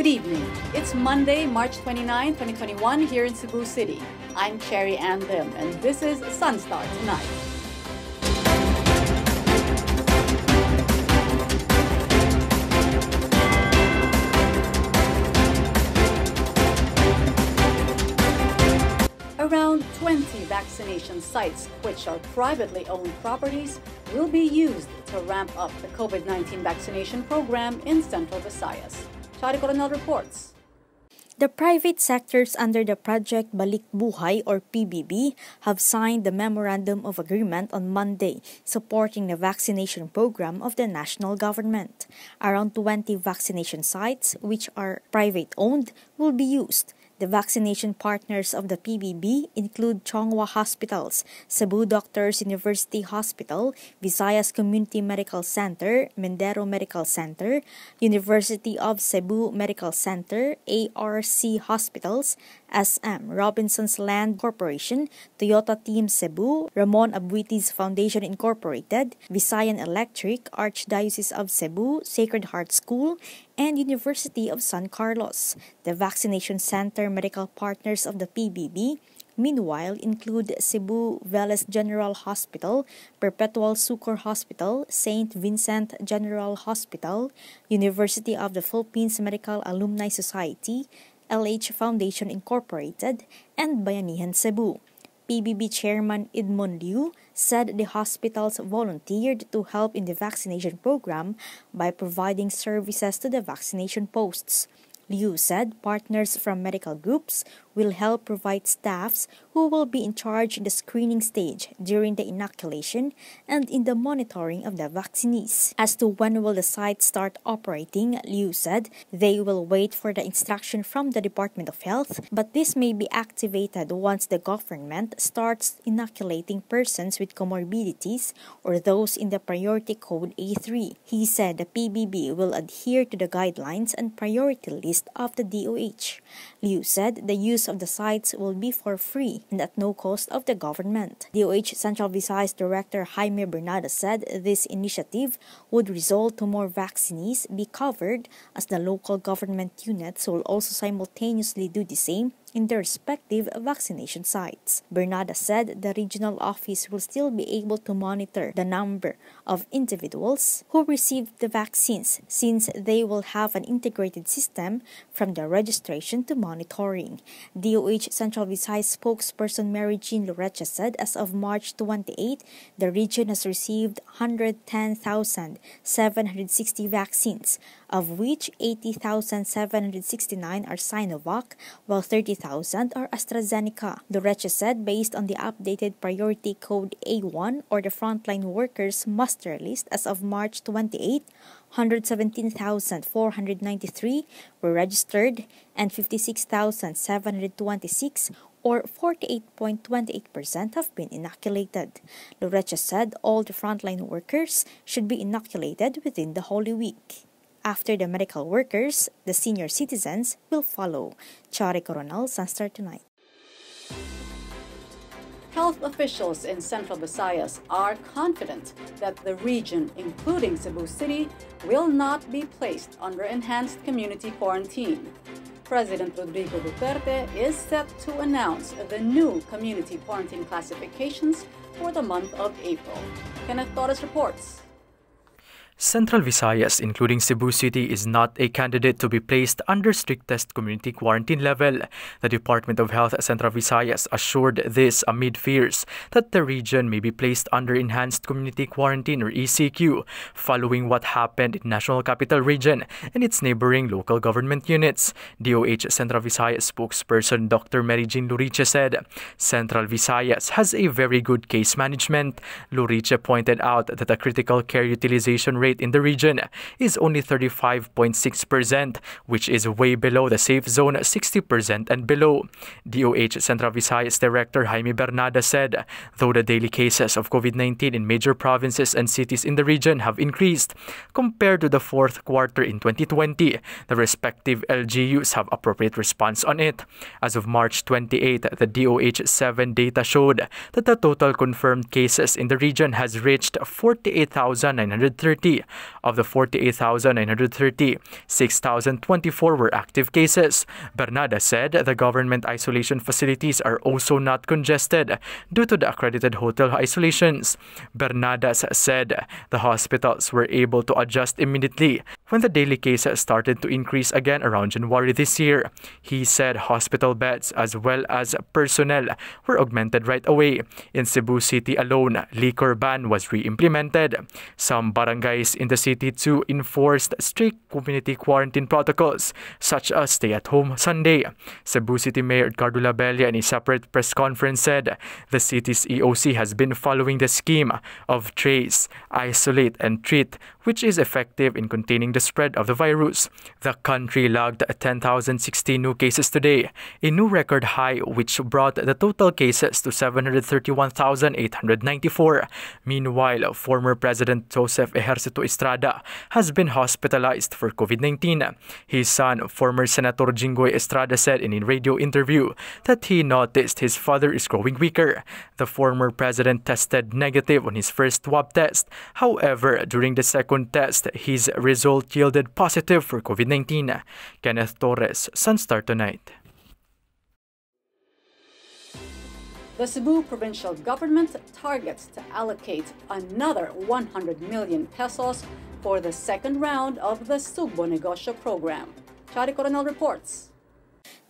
Good evening. It's Monday, March 29, 2021 here in Cebu City. I'm Cherry Ann Lim and this is SunStar Tonight. Around 20 vaccination sites, which are privately owned properties, will be used to ramp up the COVID-19 vaccination program in Central Visayas. Shari Coronel reports. The private sectors under the Project Balik Buhay or PBB have signed the Memorandum of Agreement on Monday supporting the vaccination program of the national government. Around 20 vaccination sites, which are private-owned, will be used. The vaccination partners of the PBB include Chonghua Hospitals, Cebu Doctors University Hospital, Visayas Community Medical Center, Mindero Medical Center, University of Cebu Medical Center, ARC Hospitals, SM Robinson's Land Corporation, Toyota Team Cebu, Ramon Abuitis Foundation Incorporated, Visayan Electric, Archdiocese of Cebu, Sacred Heart School, and University of San Carlos. The vaccination center medical partners of the PBB, meanwhile, include Cebu Veles General Hospital, Perpetual Sucor Hospital, St. Vincent General Hospital, University of the Philippines Medical Alumni Society, LH Foundation Incorporated, and Bayanihan Cebu. PBB Chairman Edmond Liu said the hospitals volunteered to help in the vaccination program by providing services to the vaccination posts. Liu said partners from medical groups will help provide staffs who will be in charge in the screening stage during the inoculation and in the monitoring of the vaccinees. As to when will the sites start operating, Liu said they will wait for the instruction from the Department of Health, but this may be activated once the government starts inoculating persons with comorbidities or those in the priority code A3. He said the PBB will adhere to the guidelines and priority list of the DOH. Liu said the use of the sites will be for free and at no cost of the government. DOH Central Visayas Director Jaime Bernada said this initiative would result to more vaccinees be covered as the local government units will also simultaneously do the same in their respective vaccination sites. Bernada said the regional office will still be able to monitor the number of individuals who received the vaccines since they will have an integrated system from the registration to monitoring. DOH Central Visayas spokesperson Mary Jean Lorecha said as of March 28, the region has received 110,760 vaccines, of which 80,769 are Sinovac, while 30,000 are AstraZeneca. Lorecha said based on the updated priority code A1 or the frontline workers muster list as of March 28, 117,493 were registered and 56,726 or 48.28% have been inoculated. Lorecha said all the frontline workers should be inoculated within the Holy Week. After the medical workers, the senior citizens will follow. Chari Coronel, SunStar Tonight. Health officials in Central Visayas are confident that the region, including Cebu City, will not be placed under enhanced community quarantine. President Rodrigo Duterte is set to announce the new community quarantine classifications for the month of April. Kenneth Torres reports. Central Visayas, including Cebu City, is not a candidate to be placed under strictest community quarantine level. The Department of Health Central Visayas assured this amid fears that the region may be placed under enhanced community quarantine or ECQ following what happened in National Capital Region and its neighboring local government units. DOH Central Visayas spokesperson Dr. Mary Jean Lorecha said, Central Visayas has a very good case management. Lorecha pointed out that the critical care utilization rate in the region is only 35.6%, which is way below the safe zone 60% and below. DOH Central Visayas Director Jaime Bernada said, though the daily cases of COVID-19 in major provinces and cities in the region have increased compared to the fourth quarter in 2020, the respective LGUs have appropriate response on it. As of March 28, the DOH 7 data showed that the total confirmed cases in the region has reached 48,930. Of the 48,930, 6,024 were active cases. Bernada said the government isolation facilities are also not congested due to the accredited hotel isolations. Bernadas said the hospitals were able to adjust immediately when the daily cases started to increase again around January this year. He said hospital beds as well as personnel were augmented right away. In Cebu City alone, liquor ban was re-implemented. Some barangays in the city too enforced strict community quarantine protocols, such as stay-at-home Sunday. Cebu City Mayor Edgardo Labella in a separate press conference said the city's EOC has been following the scheme of trace, isolate, and treat, which is effective in containing the spread of the virus. The country logged 10,016 new cases today, a new record high which brought the total cases to 731,894. Meanwhile, former President Joseph Ejercito Estrada has been hospitalized for COVID-19. His son, former Senator Jinggoy Estrada, said in a radio interview that he noticed his father is growing weaker. The former president tested negative on his first swab test. However, during the second test, his result yielded positive for COVID-19. Kenneth Torres, SunStar Tonight. The Cebu provincial government targets to allocate another 100 million pesos for the second round of the Sugbo Negosyo program. Chari Coronel reports.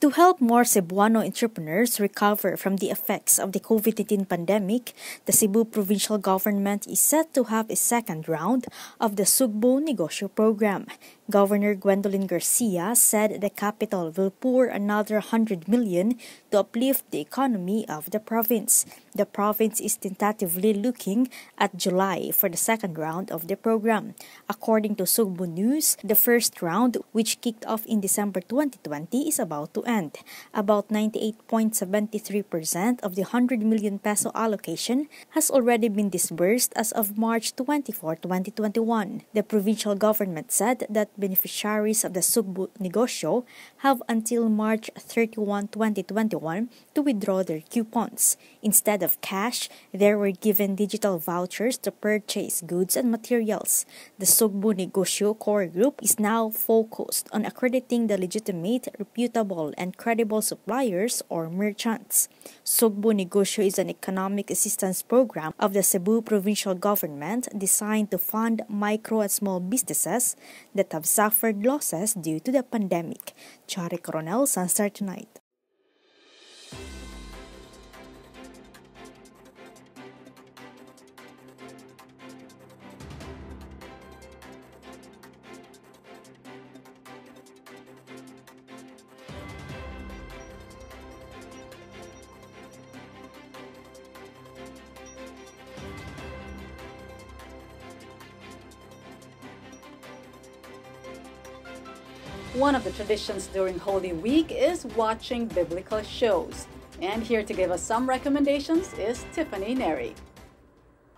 To help more Cebuano entrepreneurs recover from the effects of the COVID-19 pandemic, the Cebu provincial government is set to have a second round of the Sugbo Negosyo program. Governor Gwendolyn Garcia said the capital will pour another 100 million to uplift the economy of the province. The province is tentatively looking at July for the second round of the program. According to Sugbo News, the first round, which kicked off in December 2020, is about to end. About 98.73% of the 100 million peso allocation has already been disbursed as of March 24, 2021. The provincial government said that beneficiaries of the Sugbo Negosyo have until March 31, 2021 to withdraw their coupons. Instead of cash, they were given digital vouchers to purchase goods and materials. The Sugbo Negosyo core group is now focused on accrediting the legitimate, reputable, and credible suppliers or merchants. Sugbo Negosyo is an economic assistance program of the Cebu provincial government designed to fund micro and small businesses that have suffered losses due to the pandemic. Chari Coronel, SunStar Tonight. One of the traditions during Holy Week is watching biblical shows. And here to give us some recommendations is Tiffany Neri.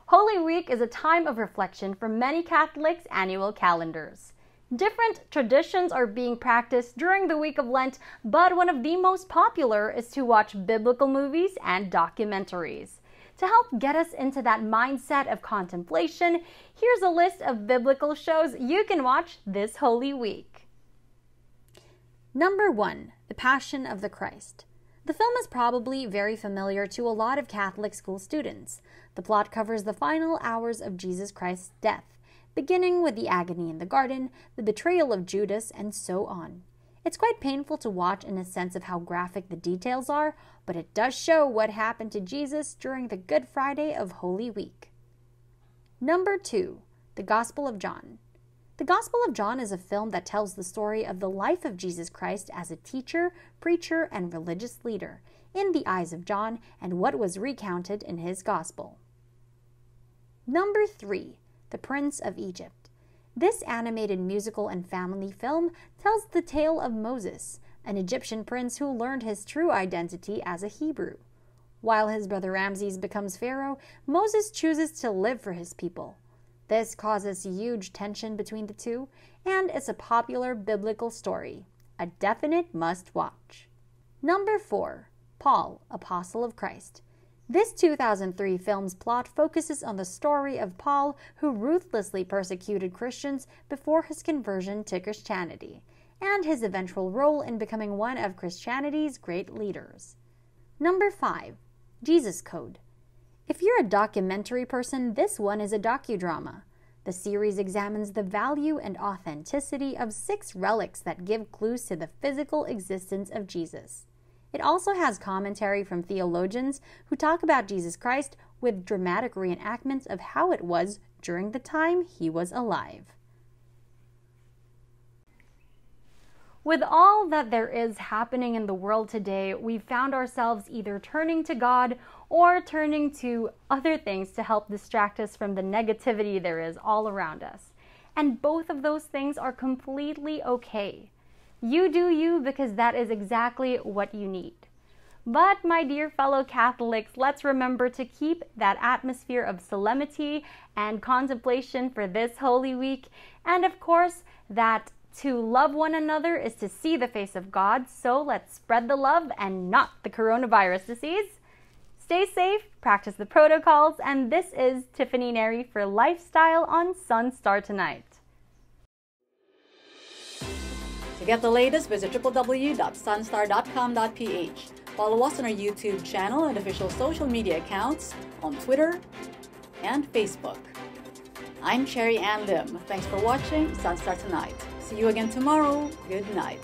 Holy Week is a time of reflection for many Catholics' annual calendars. Different traditions are being practiced during the week of Lent, but one of the most popular is to watch biblical movies and documentaries. To help get us into that mindset of contemplation, here's a list of biblical shows you can watch this Holy Week. Number 1, The Passion of the Christ. The film is probably very familiar to a lot of Catholic school students. The plot covers the final hours of Jesus Christ's death, beginning with the agony in the garden, the betrayal of Judas, and so on. It's quite painful to watch in a sense of how graphic the details are, but it does show what happened to Jesus during the Good Friday of Holy Week. Number 2, The Gospel of John. The Gospel of John is a film that tells the story of the life of Jesus Christ as a teacher, preacher, and religious leader in the eyes of John and what was recounted in his Gospel. Number 3, The Prince of Egypt. This animated musical and family film tells the tale of Moses, an Egyptian prince who learned his true identity as a Hebrew. While his brother Ramses becomes Pharaoh, Moses chooses to live for his people. This causes huge tension between the two, and it's a popular biblical story, a definite must-watch. Number 4. Paul, Apostle of Christ. This 2003 film's plot focuses on the story of Paul, who ruthlessly persecuted Christians before his conversion to Christianity, and his eventual role in becoming one of Christianity's great leaders. Number 5. Jesus Code. If you're a documentary person, this one is a docudrama. The series examines the value and authenticity of 6 relics that give clues to the physical existence of Jesus. It also has commentary from theologians who talk about Jesus Christ with dramatic reenactments of how it was during the time he was alive. With all that there is happening in the world today, we've found ourselves either turning to God or turning to other things to help distract us from the negativity there is all around us. And both of those things are completely okay. You do you, because that is exactly what you need. But my dear fellow Catholics, let's remember to keep that atmosphere of solemnity and contemplation for this Holy Week. And of course, that to love one another is to see the face of God, so let's spread the love and not the coronavirus disease. Stay safe, practice the protocols, and this is Tiffany Neri for Lifestyle on SunStar Tonight. To get the latest, visit www.sunstar.com.ph. Follow us on our YouTube channel and official social media accounts on Twitter and Facebook. I'm Cherry Ann Lim. Thanks for watching SunStar Tonight. See you again tomorrow. Good night.